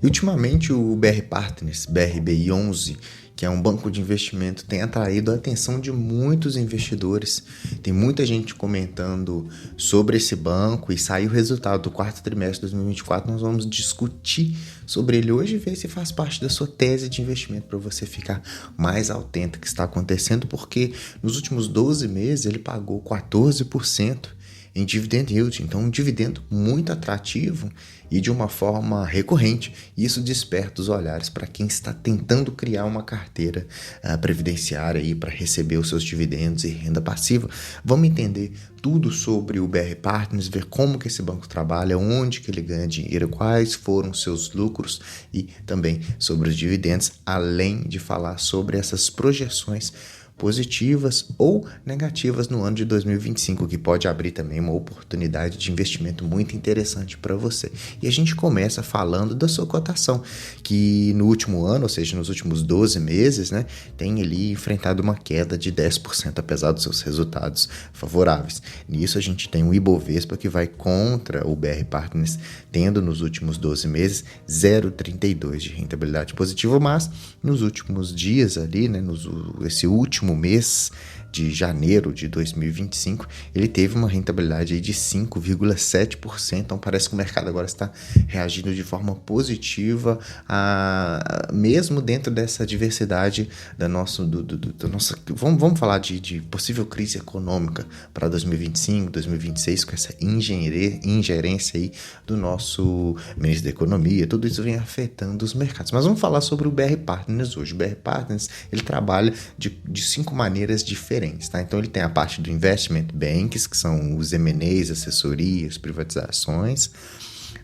E ultimamente o BR Partners, BRBI 11, que é um banco de investimento, tem atraído a atenção de muitos investidores. Tem muita gente comentando sobre esse banco e saiu o resultado do quarto trimestre de 2024. Nós vamos discutir sobre ele hoje e ver se faz parte da sua tese de investimento para você ficar mais atento ao que está acontecendo, porque nos últimos 12 meses ele pagou 14% em dividend yield, então um dividendo muito atrativo e de uma forma recorrente. Isso desperta os olhares para quem está tentando criar uma carteira previdenciária para receber os seus dividendos e renda passiva. Vamos entender tudo sobre o BR Partners, ver como que esse banco trabalha, onde que ele ganha dinheiro, quais foram os seus lucros e também sobre os dividendos, além de falar sobre essas projeções positivas ou negativas no ano de 2025, que pode abrir também uma oportunidade de investimento muito interessante para você. E a gente começa falando da sua cotação, que no último ano, ou seja, nos últimos 12 meses, né, tem ali enfrentado uma queda de 10%, apesar dos seus resultados favoráveis. Nisso a gente tem o Ibovespa, que vai contra o BR Partners, tendo nos últimos 12 meses 0,32 de rentabilidade positiva, mas nos últimos dias ali, né, esse último mês de janeiro de 2025, ele teve uma rentabilidade aí de 5,7%, então parece que o mercado agora está reagindo de forma positiva, mesmo dentro dessa diversidade da nossa, vamos falar de possível crise econômica para 2025, 2026, com essa ingerência aí do nosso ministro da Economia. Tudo isso vem afetando os mercados. Mas vamos falar sobre o BR Partners hoje. O BR Partners, ele trabalha de 5 maneiras diferentes. Tá? Então ele tem a parte do Investment Banks, que são os M&As, assessorias, privatizações,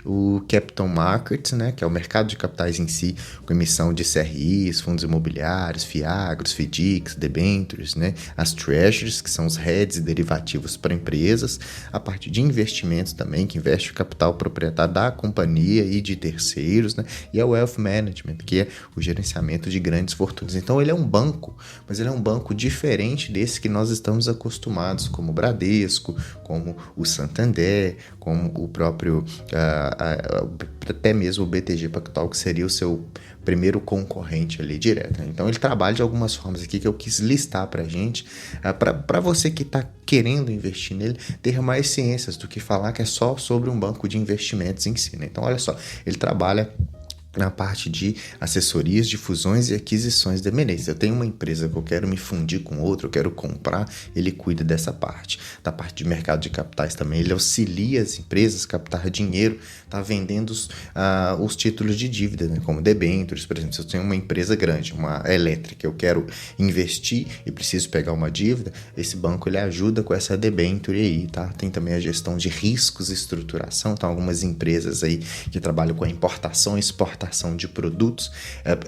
o Capital Markets, né, que é o mercado de capitais em si, com emissão de CRIs, fundos imobiliários, FIAGROS, FDICs, debentures, né, as Treasuries, que são os hedges e derivativos para empresas, a parte de investimentos também, que investe o capital proprietário da companhia e de terceiros, né, e a Wealth Management, que é o gerenciamento de grandes fortunas. Então ele é um banco, mas ele é um banco diferente desse que nós estamos acostumados, como o Bradesco, como o Santander, como o próprio até mesmo o BTG Pactual, que seria o seu primeiro concorrente ali direto. Então ele trabalha de algumas formas aqui que eu quis listar pra gente, para você que está querendo investir nele, ter mais ciências do que falar que é só sobre um banco de investimentos em si, né? Então olha só, ele trabalha na parte de assessorias de fusões e aquisições de M&As. Eu tenho uma empresa que eu quero me fundir com outra, eu quero comprar, ele cuida dessa parte. Da parte de mercado de capitais também, ele auxilia as empresas a captar dinheiro, tá vendendo os títulos de dívida, né, como debêntures, por exemplo. Se eu tenho uma empresa grande, uma elétrica, eu quero investir e preciso pegar uma dívida, esse banco ele ajuda com essa debênture aí, tá? Tem também a gestão de riscos e estruturação, então algumas empresas aí que trabalham com a importação e exportação de produtos,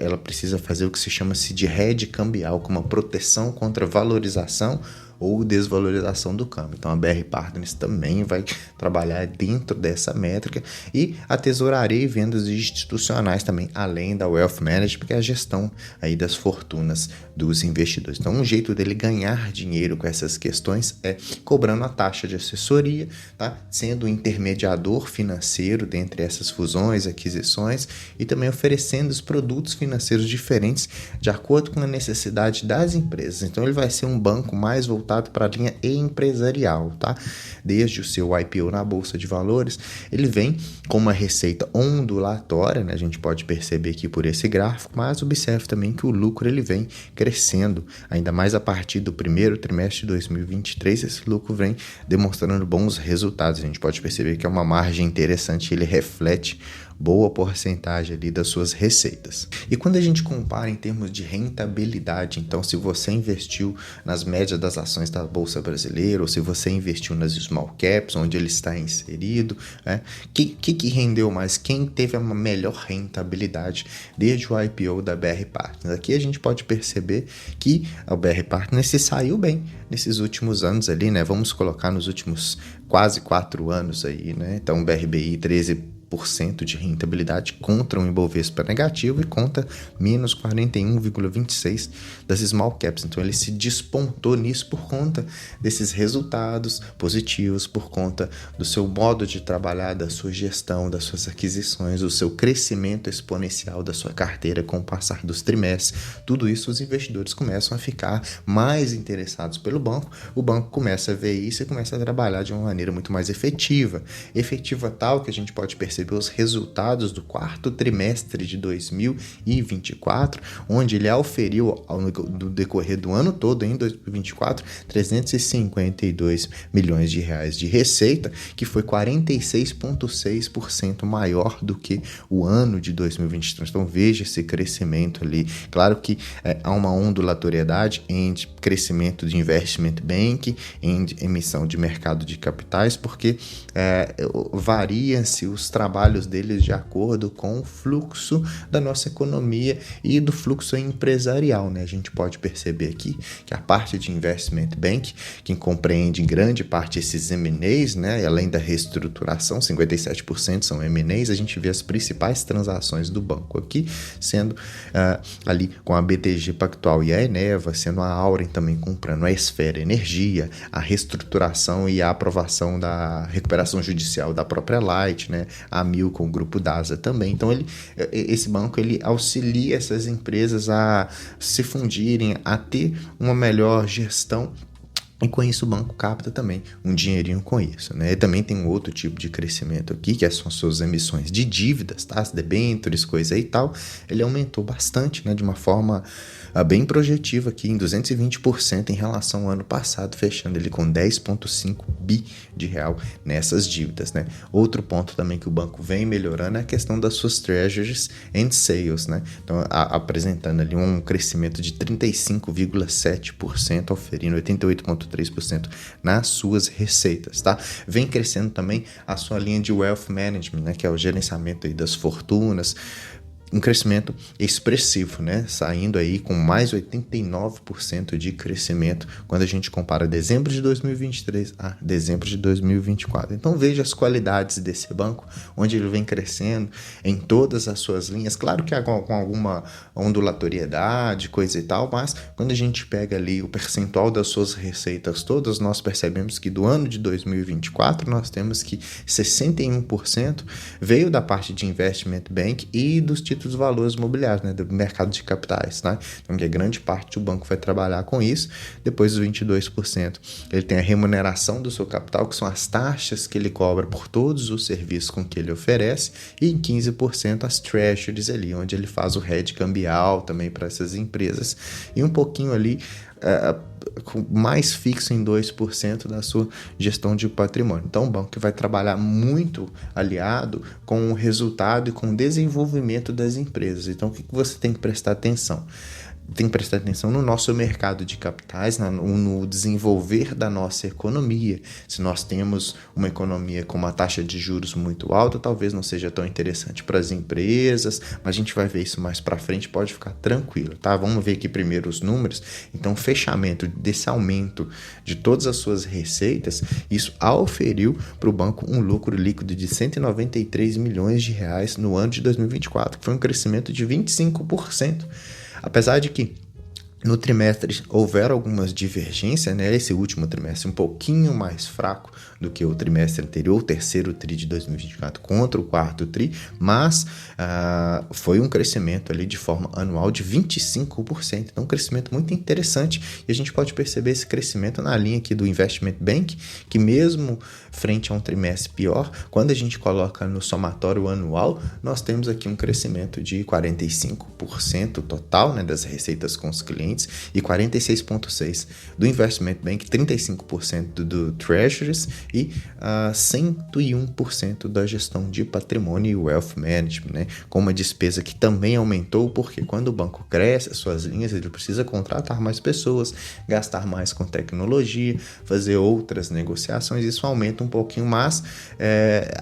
ela precisa fazer o que se chama-se de hedge cambial, com uma proteção contra valorização ou desvalorização do câmbio. Então a BR Partners também vai trabalhar dentro dessa métrica, e a tesouraria e vendas institucionais também, além da Wealth Management, porque é a gestão aí das fortunas dos investidores. Então um jeito dele ganhar dinheiro com essas questões é cobrando a taxa de assessoria, tá? Sendo um intermediador financeiro dentre essas fusões, aquisições, e também oferecendo os produtos financeiros diferentes de acordo com a necessidade das empresas. Então ele vai ser um banco mais voltado para a linha empresarial, tá? Desde o seu IPO na Bolsa de Valores, ele vem com uma receita ondulatória, né? A gente pode perceber aqui por esse gráfico, mas observe também que o lucro ele vem crescendo, ainda mais a partir do primeiro trimestre de 2023, esse lucro vem demonstrando bons resultados. A gente pode perceber que é uma margem interessante, ele reflete boa porcentagem ali das suas receitas. E quando a gente compara em termos de rentabilidade, então se você investiu nas médias das ações da Bolsa Brasileira, ou se você investiu nas small caps, onde ele está inserido, né? Que rendeu mais? Quem teve a melhor rentabilidade desde o IPO da BR Partners? Aqui a gente pode perceber que a BR Partners se saiu bem nesses últimos anos ali, né? Vamos colocar nos últimos quase 4 anos aí, né? Então BRBI 13 5% de rentabilidade contra um Ibovespa negativo e contra menos 41,26% das small caps. Então ele se despontou nisso por conta desses resultados positivos, por conta do seu modo de trabalhar, da sua gestão, das suas aquisições, do seu crescimento exponencial da sua carteira com o passar dos trimestres. Tudo isso os investidores começam a ficar mais interessados pelo banco. O banco começa a ver isso e começa a trabalhar de uma maneira muito mais efetiva. Efetiva tal que a gente pode perceber os resultados do quarto trimestre de 2024, onde ele auferiu no decorrer do ano todo, em 2024, 352 milhões de reais de receita, que foi 46,6% maior do que o ano de 2023. Então veja esse crescimento ali. Claro que há uma ondulatoriedade entre crescimento de investment bank, em emissão de mercado de capitais, porque varia-se os trabalhos deles de acordo com o fluxo da nossa economia e do fluxo empresarial, né? A gente pode perceber aqui que a parte de investment bank, que compreende em grande parte esses M&As, né? Além da reestruturação, 57% são M&As, a gente vê as principais transações do banco aqui, sendo ali com a BTG Pactual e a Eneva, sendo a Auren também comprando a Esfera Energia, a reestruturação e a aprovação da recuperação judicial da própria Light, né? A Mil com o grupo DASA também. Então esse banco ele auxilia essas empresas a se fundirem, a ter uma melhor gestão. E com isso o banco capta também um dinheirinho com isso, né? E também tem um outro tipo de crescimento aqui, que são as suas emissões de dívidas, tá? As debêntures, coisa e tal. Ele aumentou bastante, né? De uma forma bem projetiva aqui, em 220% em relação ao ano passado, fechando ele com 10,5 bi de real nessas dívidas, né? Outro ponto também que o banco vem melhorando é a questão das suas treasuries and sales, né? Então, apresentando ali um crescimento de 35,7%, oferindo 88,3% nas suas receitas, tá? Vem crescendo também a sua linha de wealth management, né? Que é o gerenciamento aí das fortunas, um crescimento expressivo, né? Saindo aí com mais 89% de crescimento quando a gente compara dezembro de 2023 a dezembro de 2024. Então veja as qualidades desse banco, onde ele vem crescendo em todas as suas linhas. Claro que com alguma ondulatoriedade, coisa e tal, mas quando a gente pega ali o percentual das suas receitas todas, nós percebemos que do ano de 2024 nós temos que 61% veio da parte de investment bank e dos títulos dos valores imobiliários, né, do mercado de capitais, né? Então, que grande parte do banco vai trabalhar com isso. Depois dos 22%, ele tem a remuneração do seu capital, que são as taxas que ele cobra por todos os serviços com que ele oferece, e em 15% as treasuries ali, onde ele faz o hedge cambial também para essas empresas, e um pouquinho ali mais fixo em 2% da sua gestão de patrimônio. Então, o banco que vai trabalhar muito aliado com o resultado e com o desenvolvimento das empresas. Então, o que você tem que prestar atenção? Tem que prestar atenção no nosso mercado de capitais, no desenvolver da nossa economia. Se nós temos uma economia com uma taxa de juros muito alta, talvez não seja tão interessante para as empresas, mas a gente vai ver isso mais para frente, pode ficar tranquilo, tá? Vamos ver aqui primeiro os números. Então, o fechamento desse aumento de todas as suas receitas, isso auferiu para o banco um lucro líquido de 193 milhões de reais no ano de 2024, que foi um crescimento de 25%. Apesar de que no trimestre houveram algumas divergências, né? Esse último trimestre um pouquinho mais fraco do que o trimestre anterior, o terceiro TRI de 2024 contra o quarto TRI, mas foi um crescimento ali de forma anual de 25%, então um crescimento muito interessante, e a gente pode perceber esse crescimento na linha aqui do Investment Bank, que mesmo frente a um trimestre pior, quando a gente coloca no somatório anual, nós temos aqui um crescimento de 45% total, né, das receitas com os clientes, e 46,6% do Investment Bank, 35% do Treasuries e 101% da gestão de patrimônio e wealth management, né? Com uma despesa que também aumentou, porque quando o banco cresce as suas linhas, ele precisa contratar mais pessoas, gastar mais com tecnologia, fazer outras negociações, isso aumenta um pouquinho, mas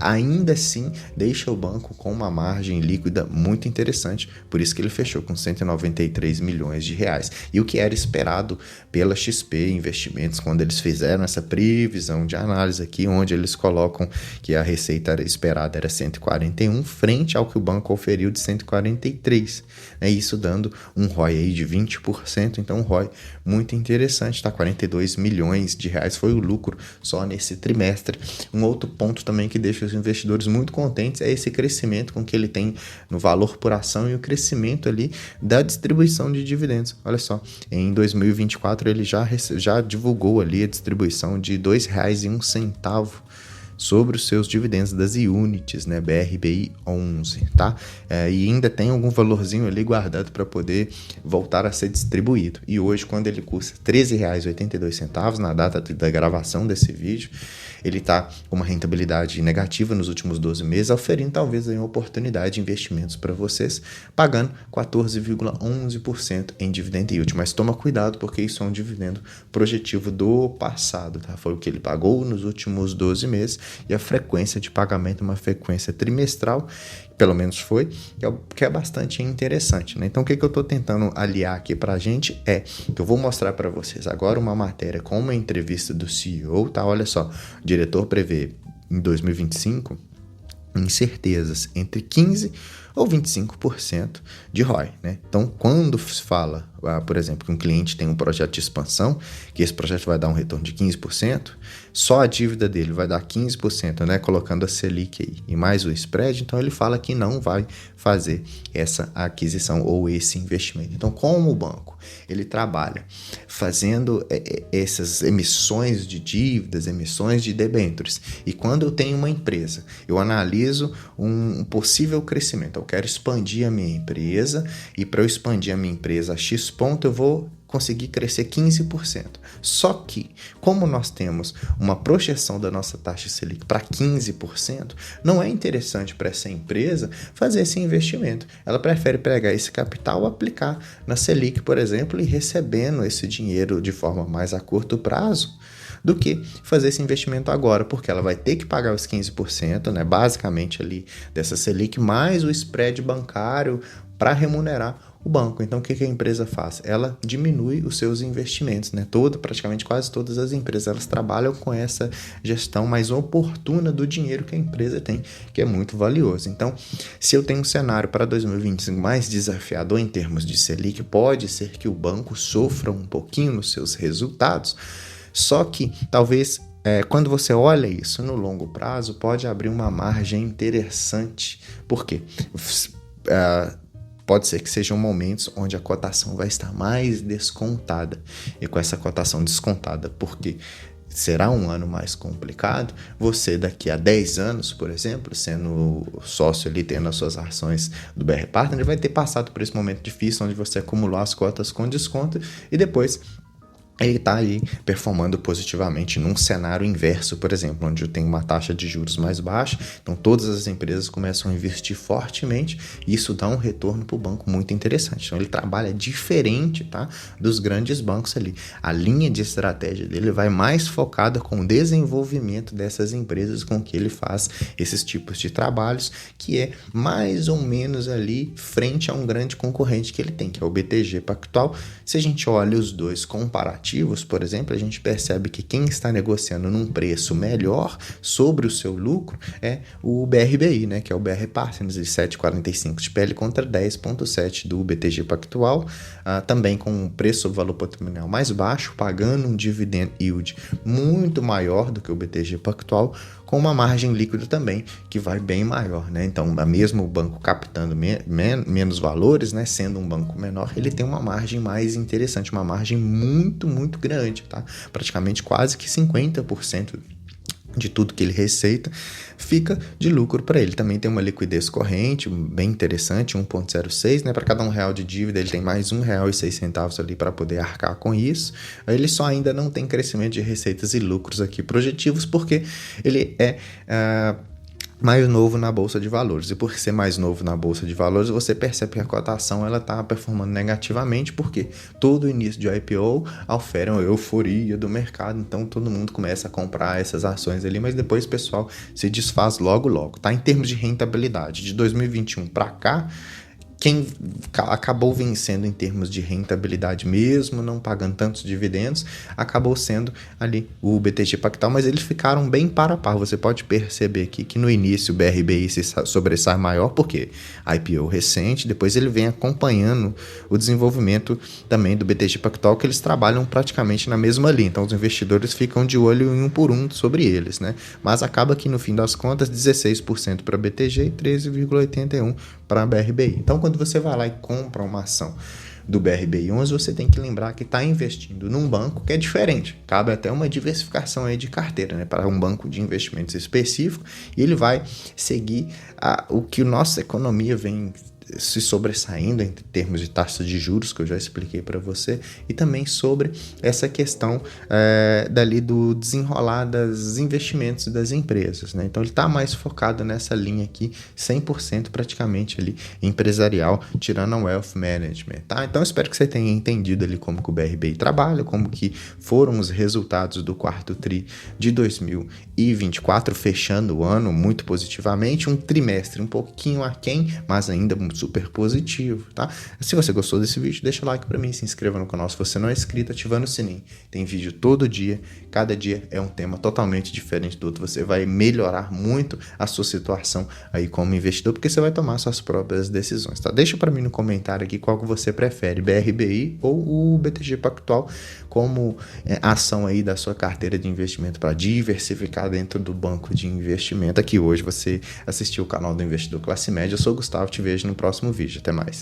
ainda assim deixa o banco com uma margem líquida muito interessante, por isso que ele fechou com 193 milhões de reais. E o que era esperado pela XP Investimentos quando eles fizeram essa previsão de análise aqui, onde eles colocam que a receita esperada era 141 frente ao que o banco oferiu de 143, né? Isso dando um ROI aí de 20%, então um ROI muito interessante, tá? 42 milhões de reais foi o lucro só nesse trimestre. Um outro ponto também que deixa os investidores muito contentes é esse crescimento com que ele tem no valor por ação e o crescimento ali da distribuição de dividendos. Olha só, em 2024 ele já divulgou ali a distribuição de R$ 2,01 sobre os seus dividendos das units, né, BRBI11, tá? E ainda tem algum valorzinho ali guardado para poder voltar a ser distribuído. E hoje, quando ele custa R$ 13,82 na data da gravação desse vídeo, ele está com uma rentabilidade negativa nos últimos 12 meses, oferindo talvez aí uma oportunidade de investimentos para vocês, pagando 14,11% em dividend yield. Mas toma cuidado, porque isso é um dividendo projetivo do passado, tá? Foi o que ele pagou nos últimos 12 meses, e a frequência de pagamento é uma frequência trimestral, pelo menos foi, que é bastante interessante, né? Então, o que eu estou tentando aliar aqui para a gente é que eu vou mostrar para vocês agora uma matéria com uma entrevista do CEO, tá? Olha só, o diretor prevê em 2025 incertezas entre 15% ou 25% de ROI, né? Então, quando se fala, por exemplo, que um cliente tem um projeto de expansão, que esse projeto vai dar um retorno de 15%, só a dívida dele vai dar 15%, né? Colocando a Selic aí e mais o spread, então ele fala que não vai fazer essa aquisição ou esse investimento. Então, como o banco ele trabalha fazendo essas emissões de dívidas, emissões de debêntures, e quando eu tenho uma empresa, eu analiso um possível crescimento, eu quero expandir a minha empresa, e para eu expandir a minha empresa a X ponto, eu vou conseguir crescer 15%. Só que, como nós temos uma projeção da nossa taxa Selic para 15%, não é interessante para essa empresa fazer esse investimento. Ela prefere pegar esse capital, aplicar na Selic, por exemplo, e recebendo esse dinheiro de forma mais a curto prazo, do que fazer esse investimento agora, porque ela vai ter que pagar os 15%, né, basicamente ali dessa Selic, mais o spread bancário para remunerar o banco. Então, o que a empresa faz? Ela diminui os seus investimentos, né? Praticamente quase todas as empresas, elas trabalham com essa gestão mais oportuna do dinheiro que a empresa tem, que é muito valioso. Então, se eu tenho um cenário para 2025 mais desafiador em termos de Selic, pode ser que o banco sofra um pouquinho nos seus resultados, só que talvez quando você olha isso no longo prazo, pode abrir uma margem interessante. Por quê? Pode ser que sejam momentos onde a cotação vai estar mais descontada. E com essa cotação descontada, porque será um ano mais complicado, você daqui a 10 anos, por exemplo, sendo sócio ali, tendo as suas ações do BR Partner, vai ter passado por esse momento difícil, onde você acumulou as cotas com desconto e depois ele está aí performando positivamente num cenário inverso, por exemplo, onde eu tenho uma taxa de juros mais baixa, então todas as empresas começam a investir fortemente e isso dá um retorno para o banco muito interessante. Então ele trabalha diferente, tá, dos grandes bancos ali. A linha de estratégia dele vai mais focada com o desenvolvimento dessas empresas com que ele faz esses tipos de trabalhos, que é mais ou menos ali frente a um grande concorrente que ele tem, que é o BTG Pactual. Se a gente olha os dois comparativos, por exemplo, a gente percebe que quem está negociando num preço melhor sobre o seu lucro é o BRBI, né, que é o BR Partners, de 7,45 de PL contra 10,7 do BTG Pactual, também com um preço sobre valor patrimonial mais baixo, pagando um dividend yield muito maior do que o BTG Pactual, com uma margem líquida também, que vai bem maior, né? Então, mesmo o banco captando menos valores, né? Sendo um banco menor, ele tem uma margem mais interessante, uma margem muito, muito grande, tá? Praticamente quase que 50% de tudo que ele receita fica de lucro para ele. Também tem uma liquidez corrente bem interessante, 1,06, né? Para cada R$1 de dívida ele tem mais R$1,06 ali para poder arcar com isso. Ele só ainda não tem crescimento de receitas e lucros aqui projetivos, porque ele é mais novo na Bolsa de Valores. E por ser mais novo na Bolsa de Valores, você percebe que a cotação está performando negativamente, porque todo início de IPO ofere uma euforia do mercado, então todo mundo começa a comprar essas ações ali, mas depois o pessoal se desfaz logo. Tá? Em termos de rentabilidade, de 2021 para cá, quem acabou vencendo em termos de rentabilidade mesmo, não pagando tantos dividendos, acabou sendo ali o BTG Pactual, mas eles ficaram bem par a par. Você pode perceber aqui que no início o BRBI se sobressai maior, porque IPO recente, depois ele vem acompanhando o desenvolvimento também do BTG Pactual, que eles trabalham praticamente na mesma linha, então os investidores ficam de olho em um por um sobre eles, né? Mas acaba que no fim das contas 16% para BTG e 13,81% para a BRBI. Então quando você vai lá e compra uma ação do BRBI11, você tem que lembrar que está investindo num banco que é diferente. Cabe até uma diversificação aí de carteira, né, para um banco de investimentos específico, e ele vai seguir o que a nossa economia vem se sobressaindo em termos de taxa de juros, que eu já expliquei para você, e também sobre essa questão dali do desenrolar dos investimentos das empresas, né? Então ele está mais focado nessa linha aqui, 100% praticamente ali empresarial, tirando a Wealth Management, tá? Então eu espero que você tenha entendido ali como que o BRBI trabalha, como que foram os resultados do quarto tri de 2024, fechando o ano muito positivamente, um trimestre um pouquinho aquém, mas ainda super positivo, tá? Se você gostou desse vídeo, deixa o like pra mim, se inscreva no canal se você não é inscrito, ativando o sininho. Tem vídeo todo dia, cada dia é um tema totalmente diferente do outro. Você vai melhorar muito a sua situação aí como investidor, porque você vai tomar suas próprias decisões, tá? Deixa pra mim no comentário aqui qual que você prefere, BRBI ou o BTG Pactual, como ação aí da sua carteira de investimento para diversificar dentro do banco de investimento. Aqui hoje você assistiu o canal do Investidor Classe Média. Eu sou o Gustavo, te vejo no próximo vídeo. Até mais.